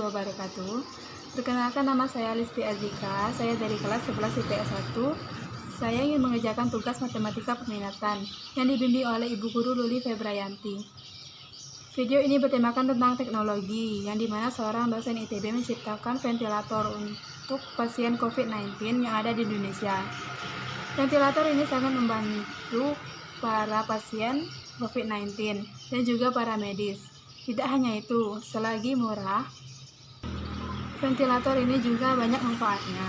warahmatullahi wabarakatuh. Perkenalkan, nama saya Lispi Azika, saya dari kelas 11 IPS 1. Saya ingin mengerjakan tugas matematika peminatan yang dibimbing oleh Ibu Guru Luli Febrayanti. Video ini bertemakan tentang teknologi, yang dimana seorang dosen ITB menciptakan ventilator untuk pasien COVID-19 yang ada di Indonesia. Ventilator ini sangat membantu para pasien COVID-19 dan juga para medis. Tidak hanya itu, selagi murah, ventilator ini juga banyak manfaatnya.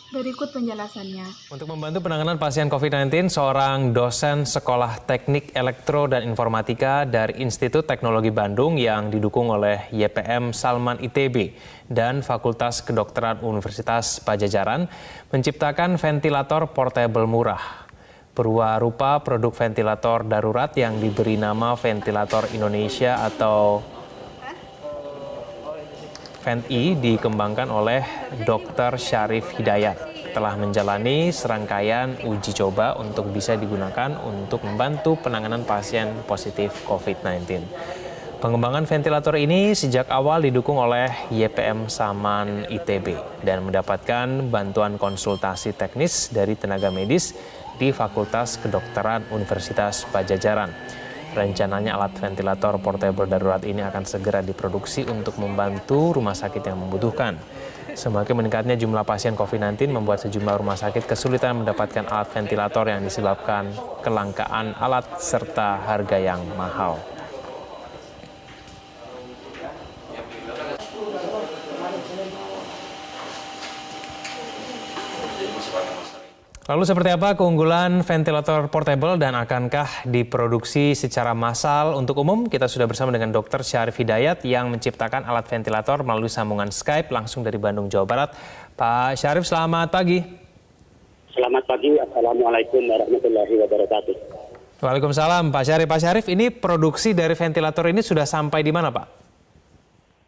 Berikut penjelasannya. Untuk membantu penanganan pasien COVID-19, seorang dosen Sekolah Teknik Elektro dan Informatika dari Institut Teknologi Bandung yang didukung oleh YPM Salman ITB dan Fakultas Kedokteran Universitas Padjadjaran menciptakan ventilator portable murah. Perwarupa produk ventilator darurat yang diberi nama Ventilator Indonesia atau VentI dikembangkan oleh Dr. Syarif Hidayat. Telah menjalani serangkaian uji coba untuk bisa digunakan untuk membantu penanganan pasien positif COVID-19. Pengembangan ventilator ini sejak awal didukung oleh YPM Salman ITB dan mendapatkan bantuan konsultasi teknis dari tenaga medis di Fakultas Kedokteran Universitas Padjadjaran. Rencananya alat ventilator portable darurat ini akan segera diproduksi untuk membantu rumah sakit yang membutuhkan. Semakin meningkatnya jumlah pasien COVID-19 membuat sejumlah rumah sakit kesulitan mendapatkan alat ventilator yang disebabkan kelangkaan alat serta harga yang mahal. Lalu seperti apa keunggulan ventilator portable dan akankah diproduksi secara massal untuk umum? Kita sudah bersama dengan Dr. Syarif Hidayat yang menciptakan alat ventilator melalui sambungan Skype langsung dari Bandung, Jawa Barat. Pak Syarif, selamat pagi. Selamat pagi, Assalamualaikum warahmatullahi wabarakatuh. Waalaikumsalam, Pak Syarif. Pak Syarif, ini produksi dari ventilator ini sudah sampai di mana, Pak?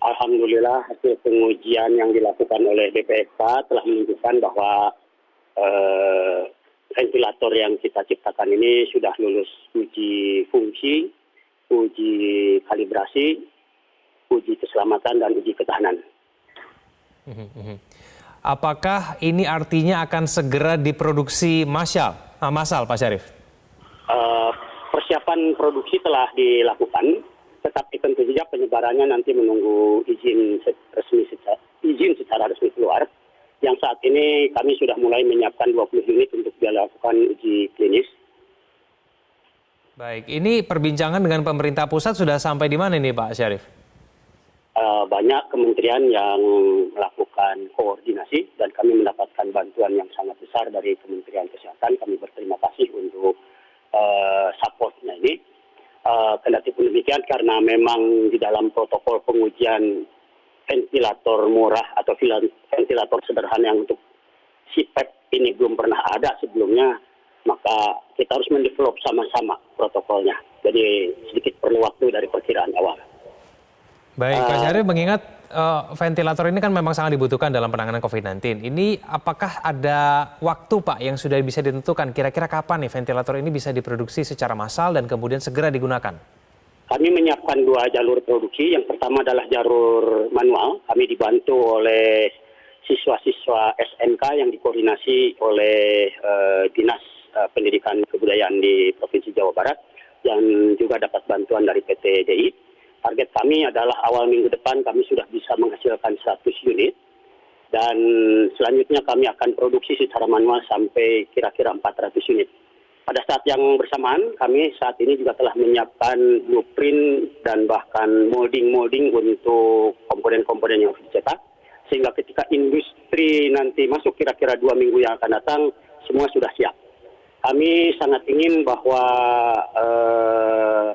Alhamdulillah, hasil pengujian yang dilakukan oleh BPSK telah menunjukkan bahwa ventilator yang kita ciptakan ini sudah lulus uji fungsi, uji kalibrasi, uji keselamatan, dan uji ketahanan. Apakah ini artinya akan segera diproduksi massal, Pak Syarif? Persiapan produksi telah dilakukan, tetapi tentu saja penyebarannya nanti menunggu izin secara resmi keluar. Yang saat ini kami sudah mulai menyiapkan 20 unit untuk dilakukan uji klinis. Baik, ini perbincangan dengan pemerintah pusat sudah sampai di mana ini Pak Syarif? Banyak kementerian yang melakukan koordinasi dan kami mendapatkan bantuan yang sangat besar dari Kementerian Kesehatan. Kami berterima kasih untuk supportnya ini. Kendati pun demikian, karena memang di dalam protokol pengujian ventilator murah atau ventilator sederhana yang untuk CPAP ini belum pernah ada sebelumnya, maka kita harus mendevelop sama-sama protokolnya. Jadi sedikit perlu waktu dari perkiraan awal. Baik, Pak Syarif, mengingat ventilator ini kan memang sangat dibutuhkan dalam penanganan COVID-19. Ini apakah ada waktu, Pak, yang sudah bisa ditentukan? Kira-kira kapan nih ventilator ini bisa diproduksi secara massal dan kemudian segera digunakan? Kami menyiapkan 2 jalur produksi. Yang pertama adalah jalur manual. Kami dibantu oleh siswa-siswa SMK yang dikoordinasi oleh Dinas Pendidikan Kebudayaan di Provinsi Jawa Barat, yang juga dapat bantuan dari PT DI. Target kami adalah awal minggu depan kami sudah bisa menghasilkan 100 unit. Dan selanjutnya kami akan produksi secara manual sampai kira-kira 400 unit. Pada saat yang bersamaan, kami saat ini juga telah menyiapkan blueprint dan bahkan molding untuk komponen-komponen yang harus dicetak. Sehingga ketika industri nanti masuk kira-kira 2 minggu yang akan datang, semua sudah siap. Kami sangat ingin bahwa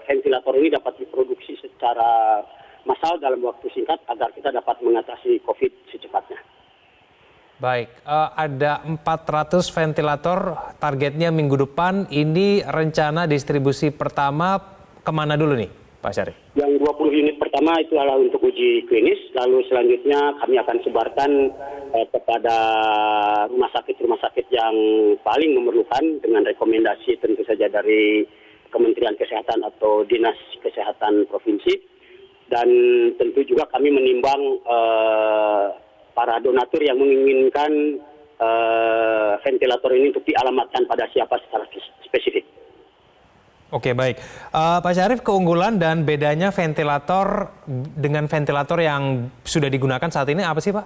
ventilator ini dapat diproduksi secara massal dalam waktu singkat agar kita dapat mengatasi COVID secepatnya. Baik, ada 400 ventilator, targetnya minggu depan. Ini rencana distribusi pertama kemana dulu nih, Pak Syarif? Yang 20 unit pertama itu adalah untuk uji klinis, lalu selanjutnya kami akan sebarkan kepada rumah sakit yang paling memerlukan dengan rekomendasi tentu saja dari Kementerian Kesehatan atau Dinas Kesehatan Provinsi. Dan tentu juga kami menimbang para donatur yang menginginkan ventilator ini untuk dialamatkan pada siapa secara spesifik. Oke, baik. Pak Syarif, keunggulan dan bedanya ventilator dengan ventilator yang sudah digunakan saat ini apa sih, Pak?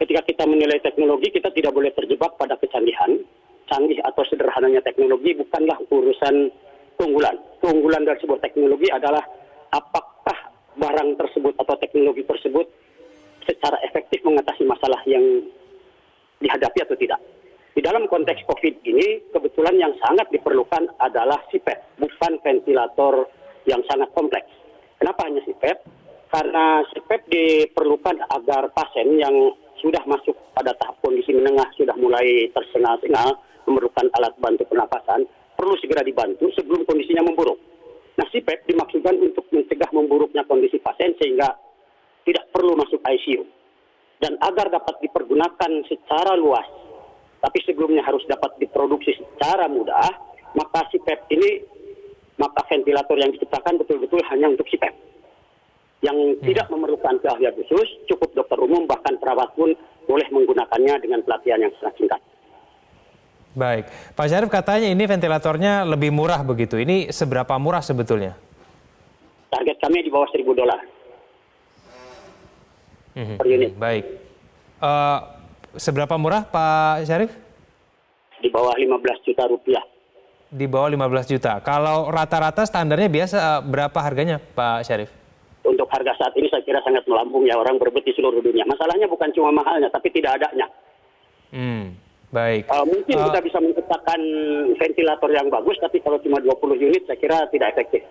Ketika kita menilai teknologi, kita tidak boleh terjebak pada kecanggihan. Canggih atau sederhananya teknologi bukanlah urusan keunggulan. Keunggulan dari sebuah teknologi adalah apakah barang tersebut atau teknologi tersebut secara efektif mengatasi masalah yang dihadapi atau tidak. Di dalam konteks COVID ini, kebetulan yang sangat diperlukan adalah CPAP, bukan ventilator yang sangat kompleks. Kenapa hanya CPAP? Karena CPAP diperlukan agar pasien yang sudah masuk pada tahap kondisi menengah, sudah mulai tersengal-sengal, memerlukan alat bantu pernapasan, perlu segera dibantu sebelum kondisinya memburuk. Nah, CPAP dimaksudkan untuk mencegah memburuknya kondisi pasien sehingga tidak perlu masuk ICU. Dan agar dapat dipergunakan secara luas, tapi sebelumnya harus dapat diproduksi secara mudah, maka CPAP ini, maka ventilator yang diciptakan betul-betul hanya untuk CPAP. Yang tidak memerlukan keahlian khusus, cukup dokter umum, bahkan perawat pun boleh menggunakannya dengan pelatihan yang sangat singkat. Baik, Pak Syarif katanya ini ventilatornya lebih murah begitu. Ini seberapa murah sebetulnya? Target kami di bawah $1.000 per unit. Baik. Seberapa murah Pak Syarif? Di bawah 15 juta rupiah. Di bawah 15 juta. Kalau rata-rata standarnya biasa berapa harganya Pak Syarif? Untuk harga saat ini saya kira sangat melambung ya, orang berebut di seluruh dunia. Masalahnya bukan cuma mahalnya, tapi tidak adanya. Baik. Mungkin kita bisa menciptakan ventilator yang bagus, tapi kalau cuma 20 unit saya kira tidak efektif.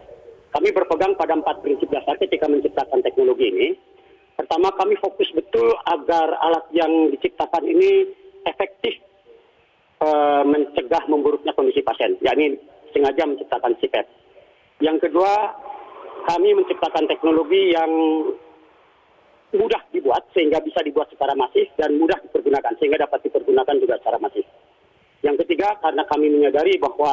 Kami berpegang pada 4 prinsip dasar ketika menciptakan teknologi ini. Pertama, kami fokus betul agar alat yang diciptakan ini efektif mencegah memburuknya kondisi pasien, yakni sengaja menciptakan CPAP. Yang kedua, kami menciptakan teknologi yang mudah dibuat sehingga bisa dibuat secara masif dan mudah dipergunakan sehingga dapat dipergunakan juga secara masif. Yang ketiga, karena kami menyadari bahwa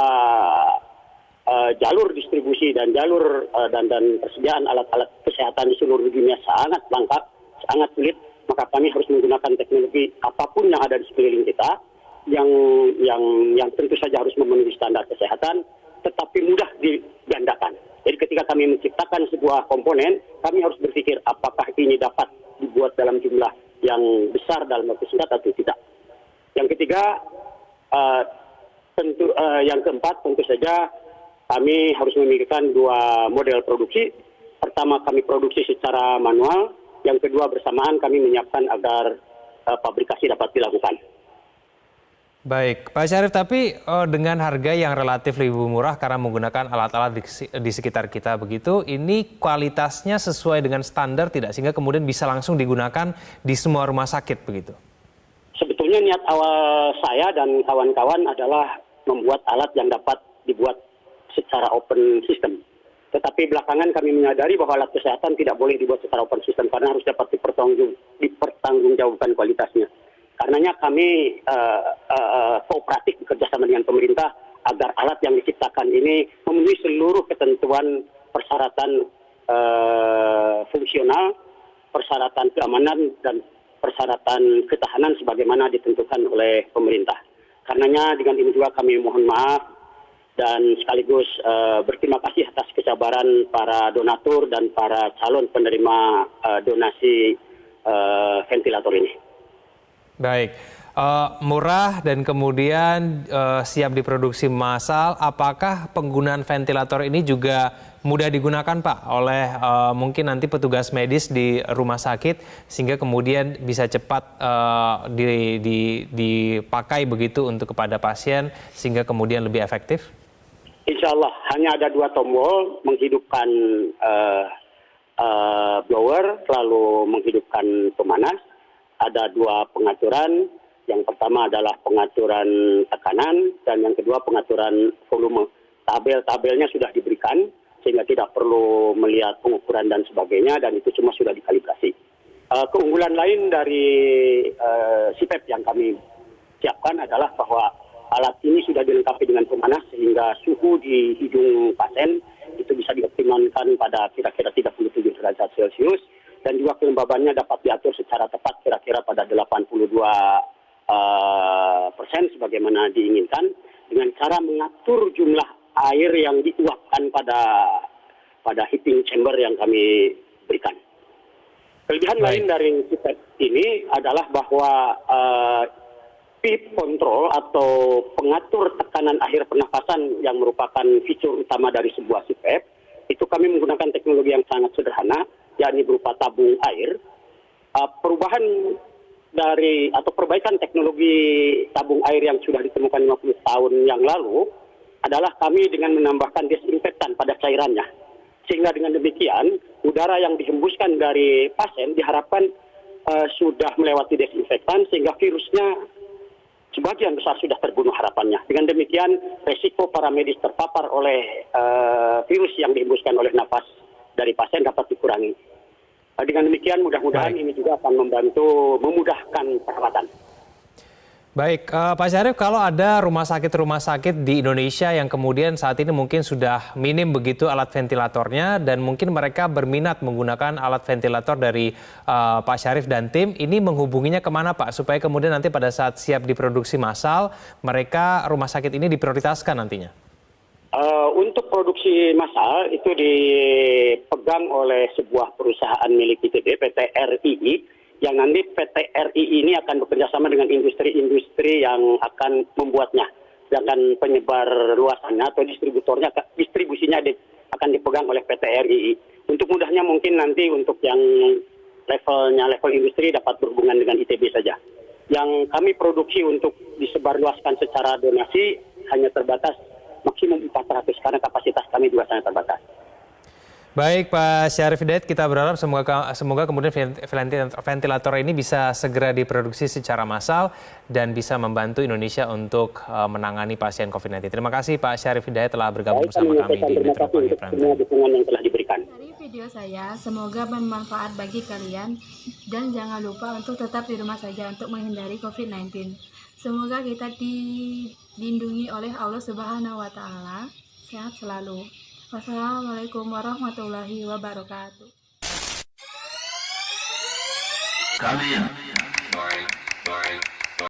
jalur distribusi dan jalur dan persediaan alat-alat kesehatan di seluruh dunia sangat langka, sangat sulit, maka kami harus menggunakan teknologi apapun yang ada di sekeliling kita yang tentu saja harus memenuhi standar kesehatan, tetapi mudah digandakan. Jadi ketika kami menciptakan sebuah komponen, kami harus berpikir apakah ini dapat dibuat dalam jumlah yang besar dalam waktu singkat atau tidak. Yang ketiga, yang keempat tentu saja kami harus memikirkan 2 model produksi. Pertama, kami produksi secara manual. Yang kedua, bersamaan kami menyiapkan agar pabrikasi dapat dilakukan. Baik, Pak Syarif, tapi dengan harga yang relatif lebih murah karena menggunakan alat-alat di sekitar kita begitu, ini kualitasnya sesuai dengan standar tidak? Sehingga kemudian bisa langsung digunakan di semua rumah sakit begitu? Sebetulnya niat awal saya dan kawan-kawan adalah membuat alat yang dapat dibuat secara open system. Tetapi belakangan kami menyadari bahwa alat kesehatan tidak boleh dibuat secara open system karena harus dapat dipertanggungjawabkan kualitasnya. Karenanya kami kooperatif bekerjasama dengan pemerintah agar alat yang diciptakan ini memenuhi seluruh ketentuan persyaratan fungsional, persyaratan keamanan, dan persyaratan ketahanan sebagaimana ditentukan oleh pemerintah. Karenanya dengan ini juga kami mohon maaf dan sekaligus berterima kasih atas kesabaran para donatur dan para calon penerima donasi ventilator ini. Baik, murah dan kemudian siap diproduksi massal. Apakah penggunaan ventilator ini juga mudah digunakan Pak oleh mungkin nanti petugas medis di rumah sakit sehingga kemudian bisa cepat dipakai begitu untuk kepada pasien sehingga kemudian lebih efektif? Insya Allah hanya ada 2 tombol menghidupkan blower lalu menghidupkan pemanas. Ada 2 pengaturan, yang pertama adalah pengaturan tekanan dan yang kedua pengaturan volume. Tabel-tabelnya sudah diberikan sehingga tidak perlu melihat pengukuran dan sebagainya dan itu semua sudah dikalibrasi. Keunggulan lain dari CPAP yang kami siapkan adalah bahwa alat ini sudah dilengkapi dengan pemanas sehingga suhu di hidung pasien itu bisa bisa dioptimalkan pada kira-kira 37 derajat Celcius, dan juga kelembabannya dapat diatur secara tepat kira-kira pada 82% sebagaimana diinginkan, dengan cara mengatur jumlah air yang diuapkan pada heating chamber yang kami berikan. Kelebihan lain dari pipet ini adalah bahwa PIP control atau pengatur tekanan akhir pernafasan yang merupakan fitur utama dari sebuah pipet, itu kami menggunakan teknologi yang sangat sederhana, yakni berupa tabung air. Perubahan dari atau perbaikan teknologi tabung air yang sudah ditemukan 50 tahun yang lalu adalah kami dengan menambahkan desinfektan pada cairannya. Sehingga dengan demikian, udara yang dihembuskan dari pasien diharapkan sudah melewati desinfektan sehingga virusnya sebagian besar sudah terbunuh harapannya. Dengan demikian, resiko para medis terpapar oleh virus yang dihembuskan oleh nafas dari pasien dapat dikurangi. Dengan demikian, mudah-mudahan ini juga akan membantu memudahkan perawatan. Baik, Pak Syarif, kalau ada rumah sakit di Indonesia yang kemudian saat ini mungkin sudah minim begitu alat ventilatornya dan mungkin mereka berminat menggunakan alat ventilator dari Pak Syarif dan tim, ini menghubunginya kemana Pak? Supaya kemudian nanti pada saat siap diproduksi massal, mereka rumah sakit ini diprioritaskan nantinya? Untuk produksi massal itu dipegang oleh sebuah perusahaan milik ITB, PT RII, yang nanti PT RII ini akan bekerjasama dengan industri-industri yang akan membuatnya. Sedangkan penyebar luasannya atau distribusinya akan dipegang oleh PT RII. Untuk mudahnya mungkin nanti untuk yang level industri dapat berhubungan dengan ITB saja. Yang kami produksi untuk disebarluaskan secara donasi hanya terbatas maksimum 400 karena kapasitas kami juga sangat terbatas. Baik Pak Syarif Hidayat, kita berharap semoga kemudian ventilator ini bisa segera diproduksi secara massal dan bisa membantu Indonesia untuk menangani pasien COVID-19. Terima kasih Pak Syarif Hidayat telah bergabung bersama kami di Metro Pagi Prime Time. Dari video saya, semoga bermanfaat bagi kalian dan jangan lupa untuk tetap di rumah saja untuk menghindari COVID-19. Semoga kita dilindungi oleh Allah Subhanahu wa Ta'ala. Sehat selalu. Wassalamualaikum warahmatullahi wabarakatuh. Come in. Sorry.